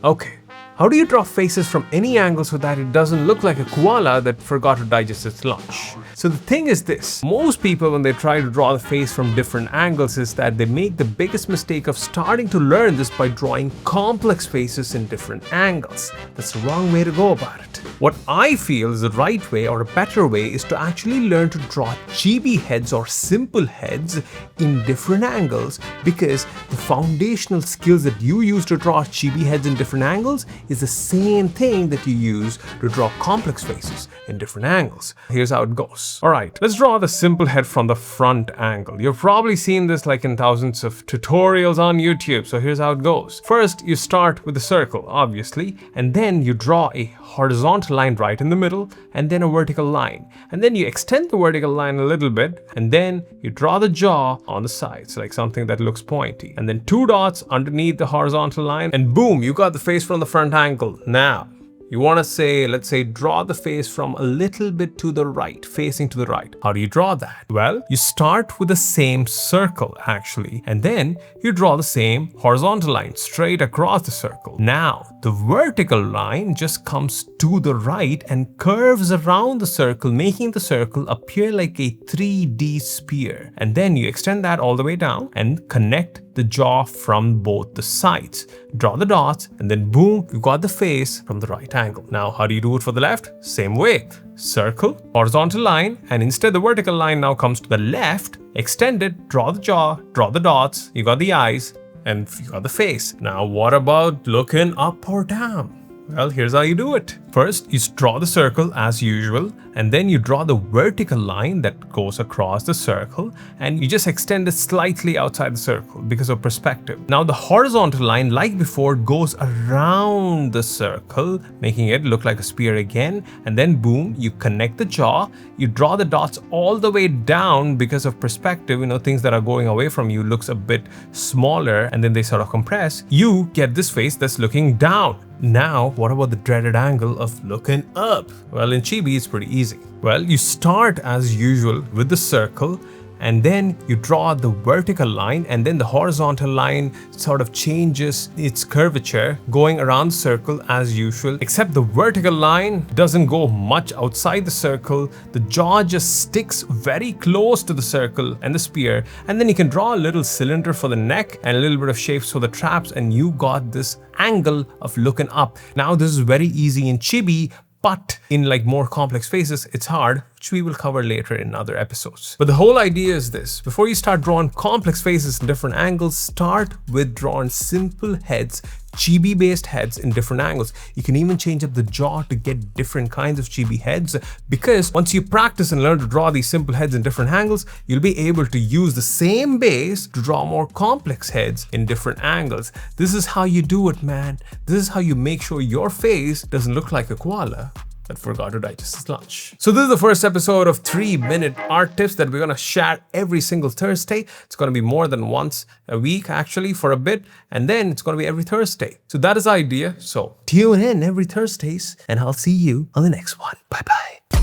Okay, how do you draw faces from any angle so that it doesn't look like a koala that forgot to digest its lunch? So the thing is this, most people when they try to draw the face from different angles is that they make the biggest mistake of starting to learn this by drawing complex faces in different angles. That's the wrong way to go about it. What I feel is the right way or a better way is to actually learn to draw chibi heads or simple heads in different angles, because the foundational skills that you use to draw chibi heads in different angles is the same thing that you use to draw complex faces in different angles. Here's how it goes. Alright, let's draw the simple head from the front angle. You've probably seen this like in thousands of tutorials on YouTube, so here's how it goes. First, you start with a circle, obviously, and then you draw a horizontal line right in the middle, and then a vertical line. And then you extend the vertical line a little bit, and then you draw the jaw on the sides, like something that looks pointy. And then 2 dots underneath the horizontal line, and boom, you got the face from the front angle. Now, you want to say, let's say, draw the face from a little bit to the right, facing to the right. How do you draw that? Well, you start with the same circle actually, and then you draw the same horizontal line straight across the circle. Now, the vertical line just comes to the right and curves around the circle, making the circle appear like a 3D sphere. And then you extend that all the way down and connect the jaw from both the sides. Draw the dots, and then boom, you got the face from the right angle. Now, how do you do it for the left? Same way. Circle, horizontal line, and instead the vertical line now comes to the left. Extend it, draw the jaw, draw the dots, you got the eyes, and you got the face. Now, what about looking up or down? Well, here's how you do it. First, you draw the circle as usual, and then you draw the vertical line that goes across the circle, and you just extend it slightly outside the circle because of perspective. Now, the horizontal line, like before, goes around the circle, making it look like a spear again, and then boom, you connect the jaw, you draw the dots all the way down because of perspective, things that are going away from you looks a bit smaller, and then they sort of compress. You get this face that's looking down. Now, what about the dreaded angle of looking up? Well, in chibi, it's pretty easy. Well, you start as usual with the circle, and then you draw the vertical line, and then the horizontal line sort of changes its curvature going around the circle as usual, except the vertical line doesn't go much outside the circle. The jaw just sticks very close to the circle and the spear, and then you can draw a little cylinder for the neck and a little bit of shapes for the traps, and you got this angle of looking up. Now, this is very easy in chibi, but in like more complex faces, it's hard, which we will cover later in other episodes. But the whole idea is this: before you start drawing complex faces in different angles, start with drawing simple heads, chibi based heads in different angles. You can even change up the jaw to get different kinds of chibi heads, because once you practice and learn to draw these simple heads in different angles, you'll be able to use the same base to draw more complex heads in different angles. This is how you do it, man. This is how you make sure your face doesn't look like a koala that forgot to digest his lunch. So this is the first episode of 3-minute art tips that we're gonna share every single Thursday. It's gonna be more than once a week actually for a bit, and then it's gonna be every Thursday. So that is the idea. So tune in every Thursdays, and I'll see you on the next one. Bye bye.